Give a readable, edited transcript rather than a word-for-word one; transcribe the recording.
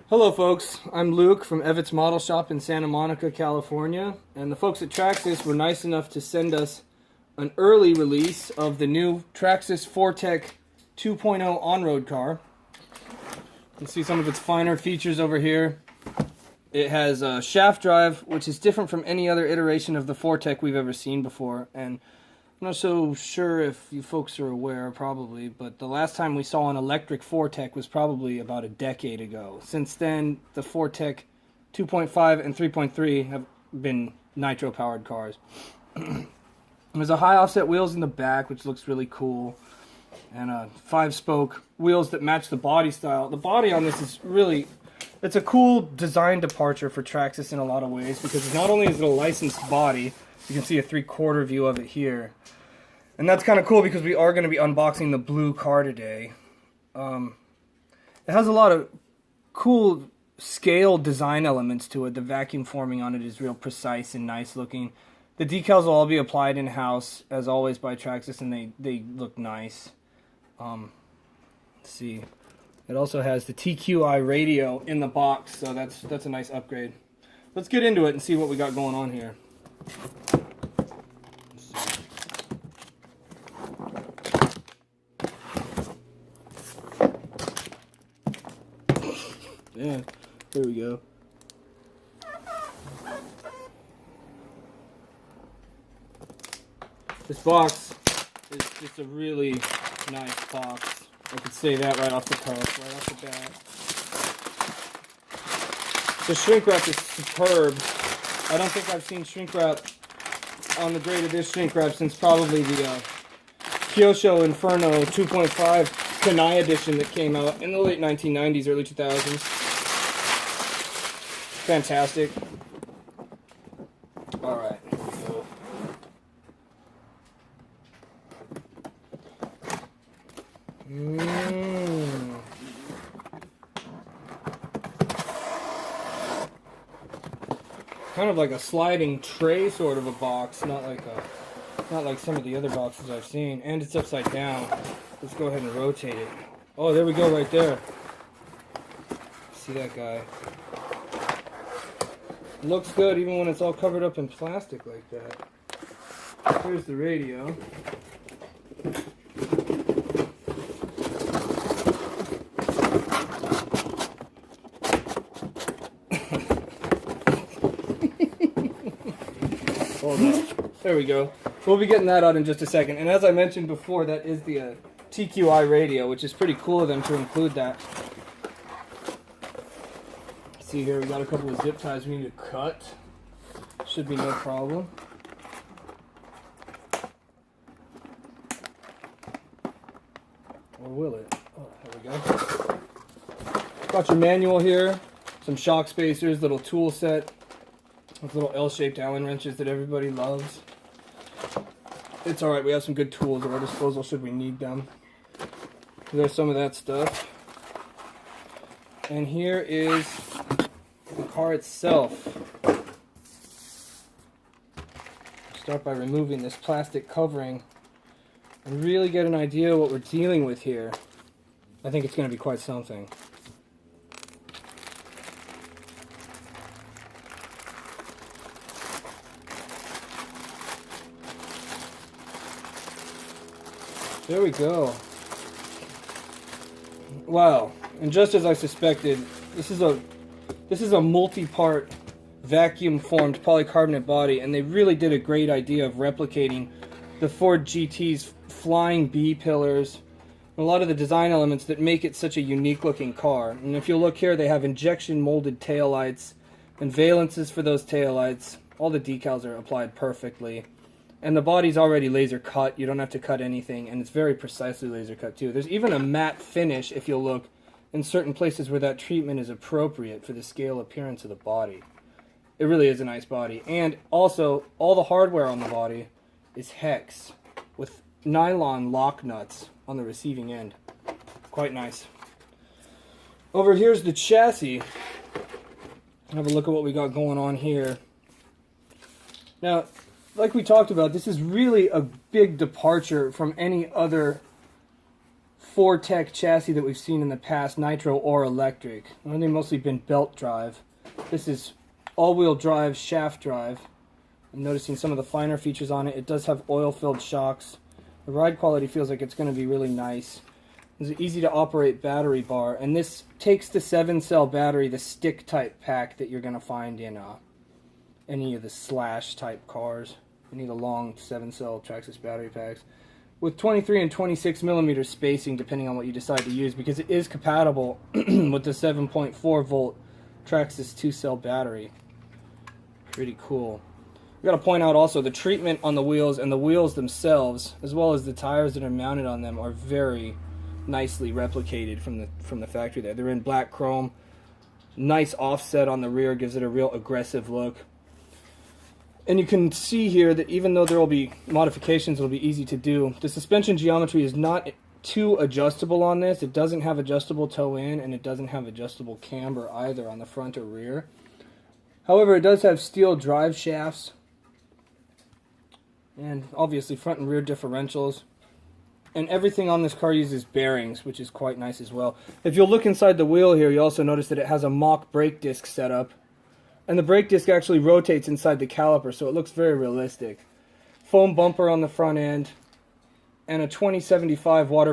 Hello folks, I'm Luke from Evans Model Shop in Santa Monica, California, and the folks at Traxxas were nice enough to send us an early release of the new Traxxas Fortec 2.0 on-road car. You can see some of its finer features over here. It has a shaft drive, which is different from any other iteration of the Fortec we've ever seen before, and I'm not so sure if you folks are aware, probably, but the last time we saw an electric Fortec was probably about a decade ago. Since then, the Fortec 2.5 and 3.3 have been nitro-powered cars. There's a high offset wheels in the back, which looks really cool, and 5-spoke wheels that match the body style. The body on this is really, it's a cool design departure for Traxxas in a lot of ways, because not only is it a licensed body, you can see a 3/4 view of it here. And that's kind of cool because we are going to be unboxing the blue car today. It has a lot of cool scale design elements to it. The vacuum forming on it is real precise and nice looking. The decals will all be applied in-house, as always, by Traxxas, and they look nice. Let's see. It also has the TQI radio in the box, so that's a nice upgrade. Let's get into it and see what we got going on here. Yeah, there we go. This box is just a really nice box. I could say that right off the cuff, right off the bat. The shrink wrap is superb. I don't think I've seen shrink wrap on the grade of this shrink wrap since probably the Kyosho Inferno 2.5 Kanai edition that came out in the late 1990s, early 2000s. Fantastic. Alright, here we go. Kind of like a sliding tray sort of a box, not like some of the other boxes I've seen. And it's upside down. Let's go ahead and rotate it. Oh, there we go right there. See that guy? Looks good even when it's all covered up in plastic like that. Here's the radio. Hold up. There we go. We'll be getting that out in just a second. And as I mentioned before, that is the TQI radio, which is pretty cool of them to include that. See here, we got a couple of zip ties we need to cut. Should be no problem. Or will it? Oh, there we go. Got your manual here, some shock spacers, little tool set, those little L-shaped Allen wrenches that everybody loves. It's alright, we have some good tools at our disposal should we need them. There's some of that stuff. And here is the car itself. Start by removing this plastic covering and really get an idea of what we're dealing with here. I think it's going to be quite something. There we go. Wow, and just as I suspected, this is a multi-part vacuum-formed polycarbonate body, and they really did a great idea of replicating the Ford GT's flying B-pillars, and a lot of the design elements that make it such a unique-looking car. And if you look here, they have injection-molded taillights and valences for those taillights. All the decals are applied perfectly. And the body's already laser cut. You don't have to cut anything, and it's very precisely laser cut too. There's even a matte finish, if you'll look, in certain places where that treatment is appropriate for the scale appearance of the body. It really is a nice body. And also, all the hardware on the body is hex with nylon lock nuts on the receiving end. Quite nice. Over here's the chassis. Have a look at what we got going on here. Now, like we talked about, this is really a big departure from any other 4Tech chassis that we've seen in the past, nitro or electric. They've mostly been belt drive. This is all-wheel drive, shaft drive. I'm noticing some of the finer features on it. It does have oil-filled shocks. The ride quality feels like it's going to be really nice. There's an easy-to-operate battery bar, and this takes the 7-cell battery, the stick-type pack that you're going to find in any of the slash-type cars. Any of the long 7-cell Traxxas battery packs, with 23 and 26 millimeter spacing, depending on what you decide to use, because it is compatible with the 7.4 volt Traxxas 2-cell battery. Pretty cool. We got to point out also the treatment on the wheels and the wheels themselves, as well as the tires that are mounted on them, are very nicely replicated from the factory there. They're in black chrome. Nice offset on the rear, gives it a real aggressive look. And you can see here that even though there will be modifications, it'll be easy to do. The suspension geometry is not too adjustable on this. It doesn't have adjustable toe in, and it doesn't have adjustable camber either on the front or rear. However, it does have steel drive shafts, and obviously front and rear differentials. And everything on this car uses bearings, which is quite nice as well. If you'll look inside the wheel here, you also notice that it has a mock brake disc setup. And the brake disc actually rotates inside the caliper, so it looks very realistic. Foam bumper on the front end, and a 2075 water